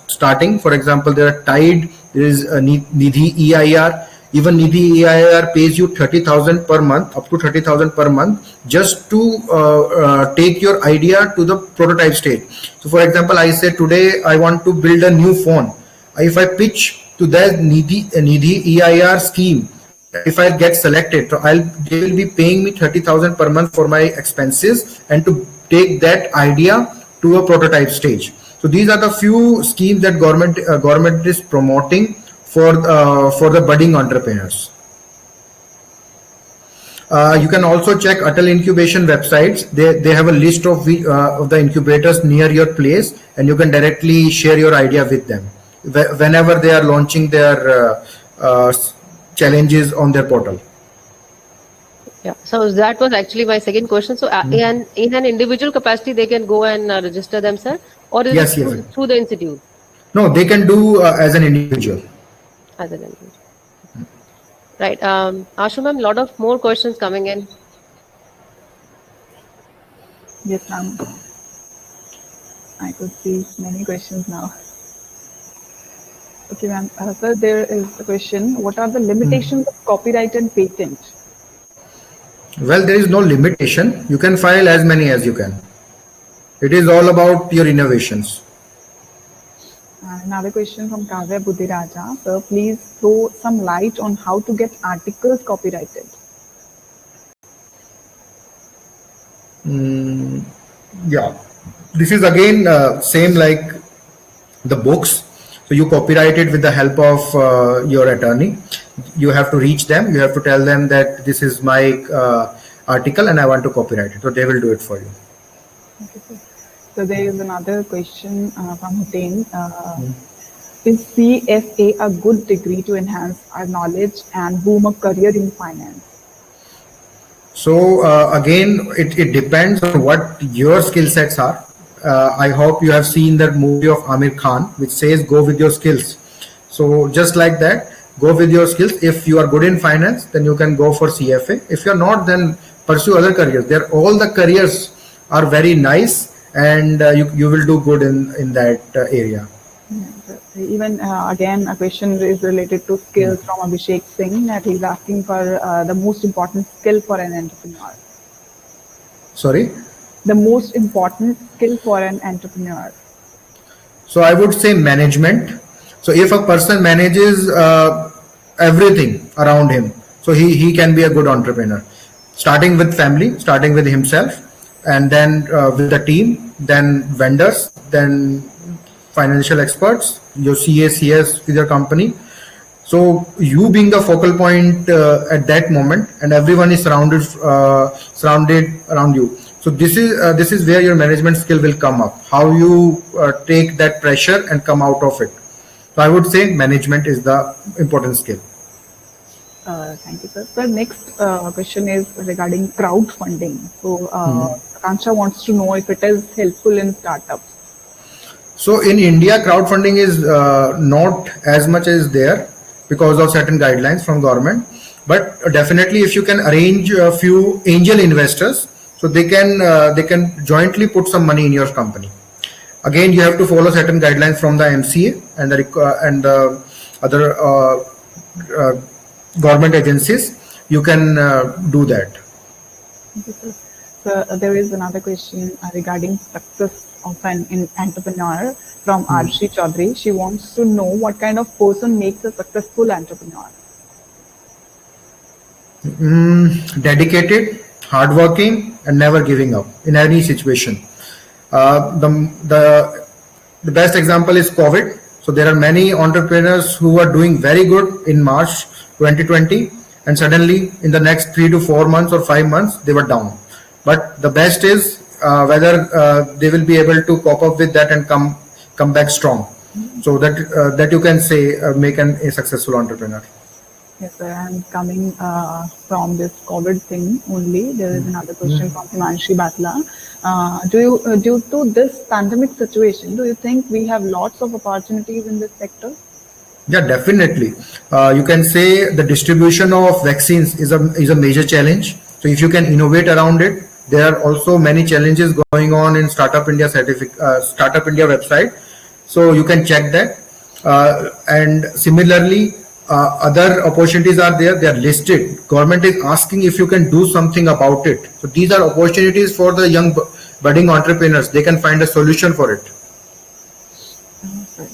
starting. For example, there are Tide, there is Nidhi EIR. Even Nidhi EIR pays you 30,000 per month, up to 30,000 per month, just to take your idea to the prototype stage. So for example, I say today I want to build a new phone. If I pitch to that Nidhi EIR scheme, if I get selected, so they will be paying me 30,000 per month for my expenses and to take that idea to a prototype stage. So these are the few schemes that government is promoting for the budding entrepreneurs. You can also check Atal incubation websites. They have a list of the incubators near your place, and you can directly share your idea with them whenever they are launching their challenges on their portal. Yeah, so that was actually my second question. So in an individual capacity, they can go and register themselves, or is Yes, it yes. through the institute? No, they can do as an individual. As an individual. Right. Ashu ma'am, lot of more questions coming in. Yes, ma'am. I could see many questions now. Okay, ma'am. Sir, there is a question. What are the limitations of copyright and patent? Well, there is no limitation. You can file as many as you can. It is all about your innovations. Another question from Kavya Budiraja. Sir, please throw some light on how to get articles copyrighted. Yeah, this is again same like the books. So you copyright it with the help of your attorney. You have to reach them. You have to tell them that this is my article and I want to copyright it. So they will do it for you. Okay, sir. So there is another question from Hussein. Is CFA a good degree to enhance our knowledge and boom a career in finance? So again, it depends on what your skill sets are. I hope you have seen that movie of Amir Khan, which says go with your skills. So just like that, go with your skills. If you are good in finance, then you can go for CFA. If you're not, then pursue other careers. All the careers are very nice, and you will do good in that area. Even again, a question is related to skills from Abhishek Singh, that he's asking for the most important skill for an entrepreneur. Sorry? The most important skill for an entrepreneur. So I would say management. So if a person manages everything around him, so he can be a good entrepreneur. Starting with family, starting with himself, and then with the team, then vendors, then financial experts, your CS with your company. So you being the focal point at that moment, and everyone is surrounded around you. So this is where your management skill will come up. How you take that pressure and come out of it. So I would say management is the important skill. Thank you, sir. Sir, next question is regarding crowdfunding. So Akansha wants to know if it is helpful in startups. So in India, crowdfunding is not as much as there. because of certain guidelines from government. But definitely, if you can arrange a few angel investors, so they can jointly put some money in your company. Again, you have to follow certain guidelines from the MCA and the other government agencies. You can do that. So there is another question regarding success of an entrepreneur from Arshi Chaudhary. She wants to know what kind of person makes a successful entrepreneur. Dedicated, hardworking, and never giving up in any situation. The best example is COVID. So there are many entrepreneurs who are doing very good in March 2020, and suddenly in the next 3 to 4 months or 5 months they were down. But the best is whether they will be able to cope up with that and come back strong. So that you can say make a successful entrepreneur. Yes, sir. And coming from this COVID thing only, there is another question from Himanshi Batla. Due to this pandemic situation, do you think we have lots of opportunities in this sector? Yeah, definitely. You can say the distribution of vaccines is a major challenge. So if you can innovate around it, there are also many challenges going on in Startup India Startup India website. So you can check that. And similarly, other opportunities are there. They are listed. Government is asking if you can do something about it. So these are opportunities for the young budding entrepreneurs. They can find a solution for it.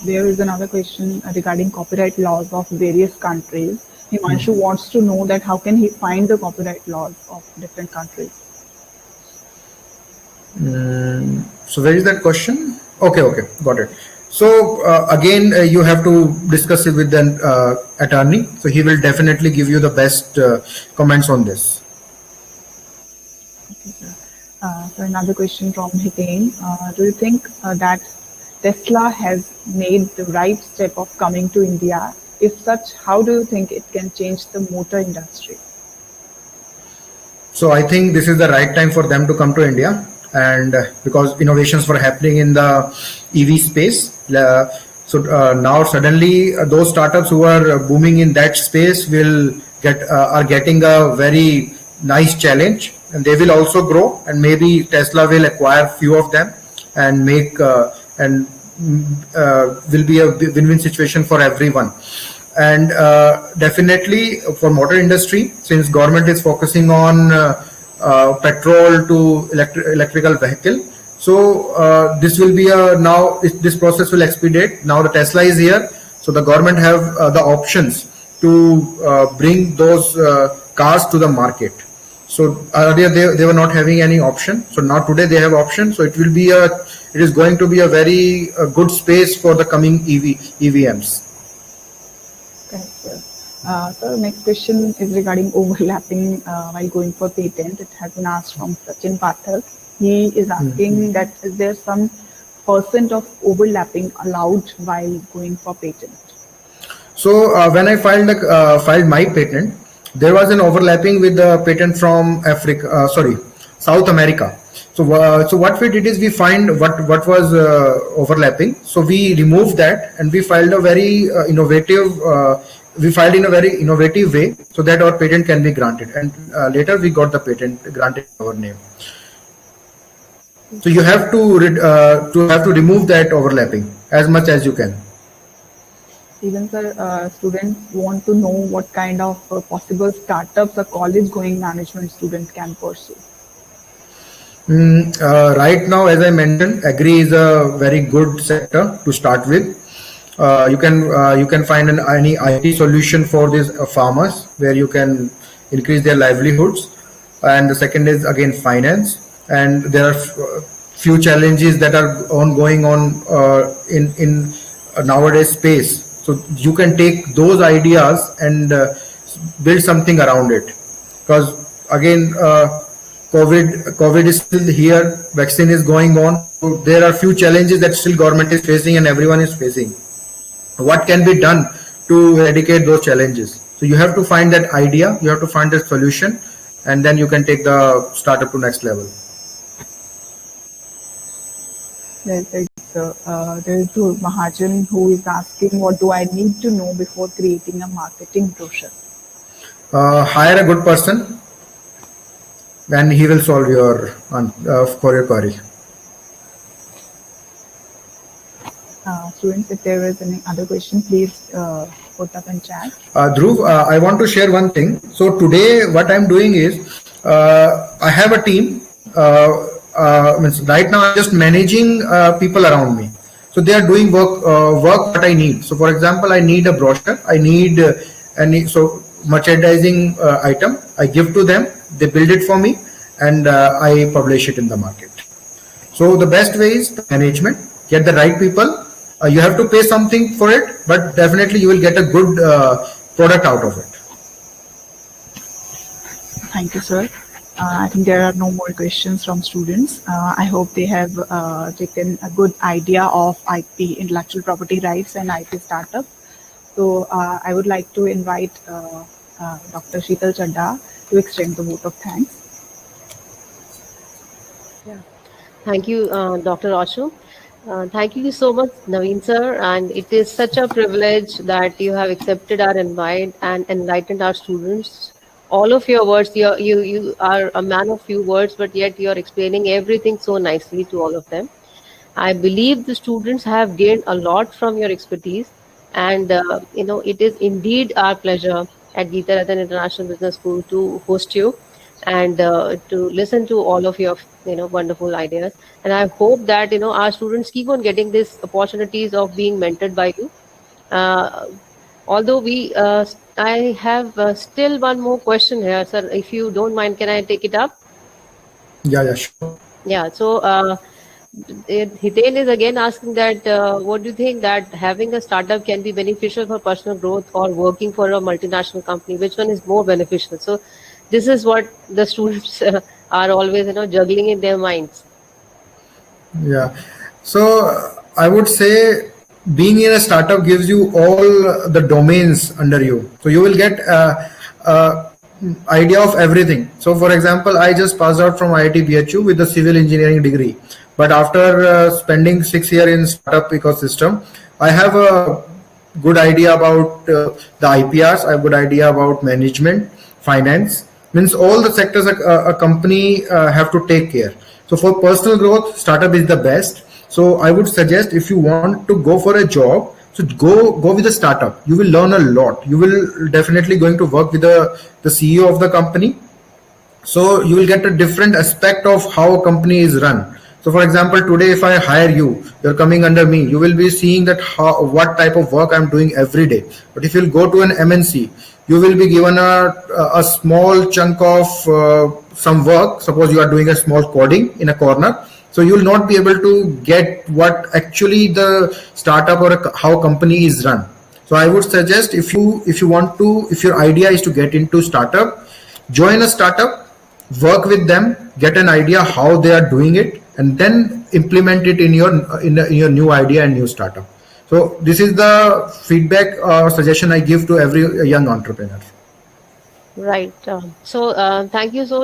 There is another question regarding copyright laws of various countries. Himanshu wants to know that how can he find the copyright laws of different countries. So where is that question? Okay, got it. So again, you have to discuss it with the attorney. So he will definitely give you the best comments on this. Okay, sir. So another question from Hiten. Do you think that Tesla has made the right step of coming to India? If such, how do you think it can change the motor industry? So I think this is the right time for them to come to India, and because innovations were happening in the EV space. Now suddenly those startups who are booming in that space are getting a very nice challenge, and they will also grow, and maybe Tesla will acquire few of them and make will be a win-win situation for everyone. And definitely for motor industry, since government is focusing on petrol to electrical vehicle, so this will be this process will expedite. Now the Tesla is here, so the government have the options to bring those cars to the market. So earlier they were not having any option. So now today they have option. So it is going to be a very good space for the coming EVMs. Correct, sir. So next question is regarding overlapping while going for patent. It has been asked from Sachin Pathak. He is asking that is there some % of overlapping allowed while going for patent? So when I filed my patent, there was an overlapping with the patent from South America. So what we did is we find what was overlapping. So we removed that and we filed a very innovative. We filed in a very innovative way so that our patent can be granted, and later we got the patent granted in our name. So you have to remove that overlapping as much as you can. Even sir, students want to know what kind of possible startups a college-going management student can pursue. Right now, as I mentioned, agri is a very good sector to start with. You can find any IT solution for these farmers where you can increase their livelihoods. And the second is again finance. And there are few challenges that are going on in nowadays space. So you can take those ideas and build something around it. Because again, COVID is still here, vaccine is going on. So there are few challenges that still government is facing and everyone is facing. What can be done to eradicate those challenges? So you have to find that idea, you have to find that solution, and then you can take the startup to next level. Right. sir. There is Dhruv Mahajan who is asking, what do I need to know before creating a marketing brochure? Hire a good person, and he will solve your for your query. Students, if there is any other question, please put up in chat. Dhruv, I want to share one thing. So today, what I'm doing is, I have a team. Means right now, I'm just managing people around me. So they are doing work what I need. So for example, I need a brochure. I need so merchandising item. I give to them. They build it for me, and I publish it in the market. So the best way is management. Get the right people. You have to pay something for it, but definitely you will get a good product out of it. Thank you, sir. I think there are no more questions from students. I hope they have taken a good idea of IP, intellectual property rights, and IP startup. So I would like to invite Dr. Sheetal Chadda to extend the vote of thanks. Yeah. Thank you, Dr. Ashu. Thank you so much, Naveen sir, and it is such a privilege that you have accepted our invite and enlightened our students. All of your words, you are a man of few words, but yet you are explaining everything so nicely to all of them. I believe the students have gained a lot from your expertise, and it is indeed our pleasure at Geeta Rattan International Business School to host you and to listen to all of your wonderful ideas. And I hope that our students keep on getting these opportunities of being mentored by you. Although I have still one more question here, sir. If you don't mind, can I take it up? Yeah, sure. Yeah. So Hiten is again asking that what do you think that having a startup can be beneficial for personal growth or working for a multinational company? Which one is more beneficial? So this is what the students are always juggling in their minds. Yeah. So I would say being in a startup gives you all the domains under you. So you will get idea of everything. So for example, I just passed out from IIT BHU with a civil engineering degree. But after spending 6 years in startup ecosystem, I have a good idea about the IPRs. I have a good idea about management, finance. Means all the sectors a company have to take care. So for personal growth, startup is the best. So I would suggest if you want to go for a job, so go with a startup. You will learn a lot. You will definitely going to work with the CEO of the company. So you will get a different aspect of how a company is run. So for example, today if I hire you, you're coming under me, you will be seeing that what type of work I'm doing every day. But if you'll go to an MNC, you will be given a small chunk of some work. Suppose you are doing a small coding in a corner. So you will not be able to get what actually the startup or how company is run. So I would suggest if your idea is to get into startup, join a startup, work with them, get an idea how they are doing it, and then implement it in your new idea and new startup. So this is the feedback or suggestion I give to every young entrepreneur. Right. So thank you, so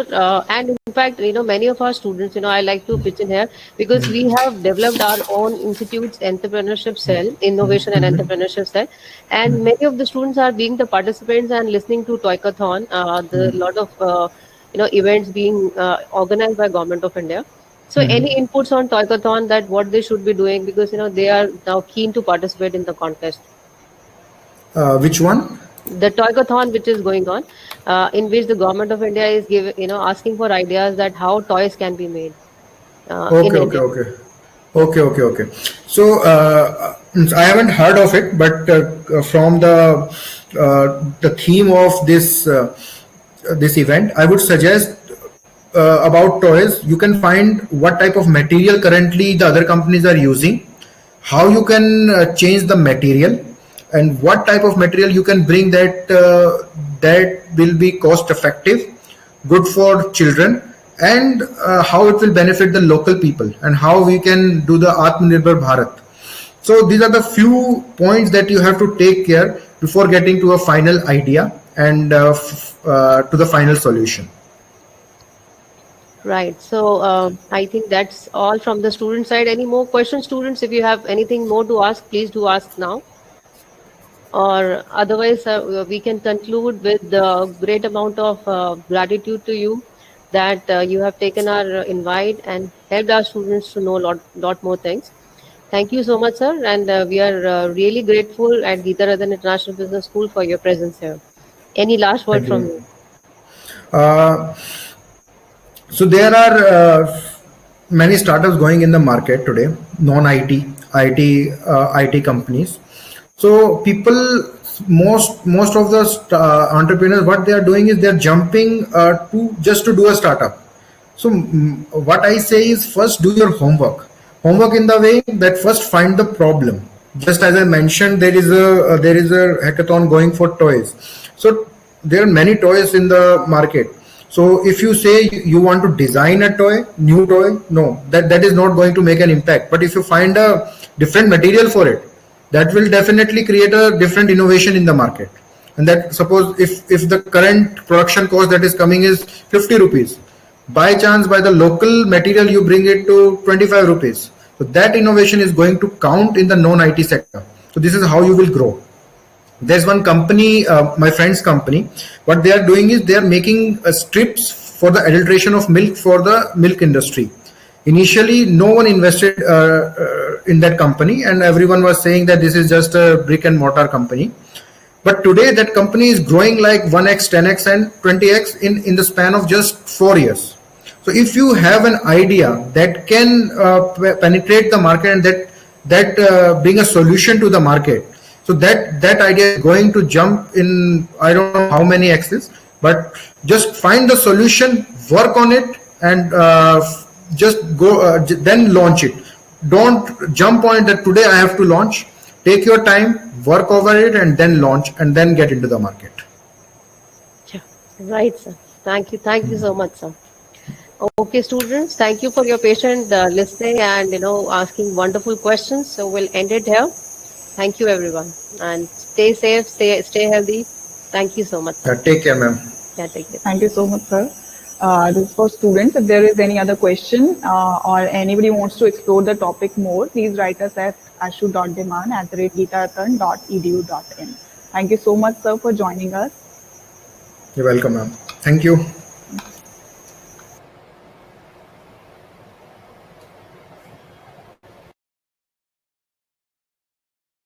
and in fact, many of our students, I like to pitch in here because we have developed our own institute's entrepreneurship cell, innovation and entrepreneurship cell, and many of the students are being the participants and listening to Toykathon, the lot of events being organized by Government of India. So any inputs on Toykathon, that what they should be doing, because they are now keen to participate in the contest. Which one? The Toykathon which is going on, in which the Government of India is giving, asking for ideas that how toys can be made. Okay. So I haven't heard of it, but from the theme of this event, I would suggest about toys. You can find what type of material currently the other companies are using, how you can change the material, and what type of material you can bring that will be cost effective, good for children, and how it will benefit the local people, and how we can do the Atmanirbhar Bharat. So these are the few points that you have to take care before getting to a final idea and to the final solution. Right. So I think that's all from the student side. Any more questions, students? If you have anything more to ask, please do ask now. Or otherwise, we can conclude with the great amount of gratitude to you that you have taken our invite and helped our students to know lot more things. Thank you so much, sir. And we are really grateful at Geeta Radhan International Business School for your presence here. Any last word Thank from you. you? Uh, so there are many startups going in the market today, non-IT, IT companies. So people, most of the entrepreneurs, what they are doing is they are jumping to just to do a startup. So what I say is first do your homework. Homework in the way that first find the problem. Just as I mentioned, there is a hackathon going for toys. So there are many toys in the market. So if you say you want to design a toy, new toy, no, that is not going to make an impact. But if you find a different material for it, that will definitely create a different innovation in the market. And that suppose if the current production cost that is coming is 50 rupees, by chance by the local material you bring it to 25 rupees, so that innovation is going to count in the non-IT sector. So this is how you will grow. There's one company, my friend's company. What they are doing is they are making strips for the adulteration of milk for the milk industry. Initially, no one invested in that company, and everyone was saying that this is just a brick and mortar company. But today, that company is growing like 1x, 10x, and 20x in the span of just 4 years. So, if you have an idea that can penetrate the market and that bring a solution to the market, so that idea is going to jump in, I don't know how many x's, but just find the solution, work on it, and just go then launch it. Don't jump on it that today I have to launch. Take your time, work over it, and then launch, and then get into the market. Yeah. Right, sir. Thank you so much, sir. Okay, students, thank you for your patient listening and asking wonderful questions. So we'll end it here. Thank you, everyone, and stay safe, stay healthy. Thank you so much, sir. Take care, ma'am. Yeah, take care. Thank you so much, sir. This is for students. If there is any other question or anybody wants to explore the topic more, please write us at ashu.deman@geetarathan.edu.in. Thank you so much, sir, for joining us. You're welcome, ma'am. Thank you.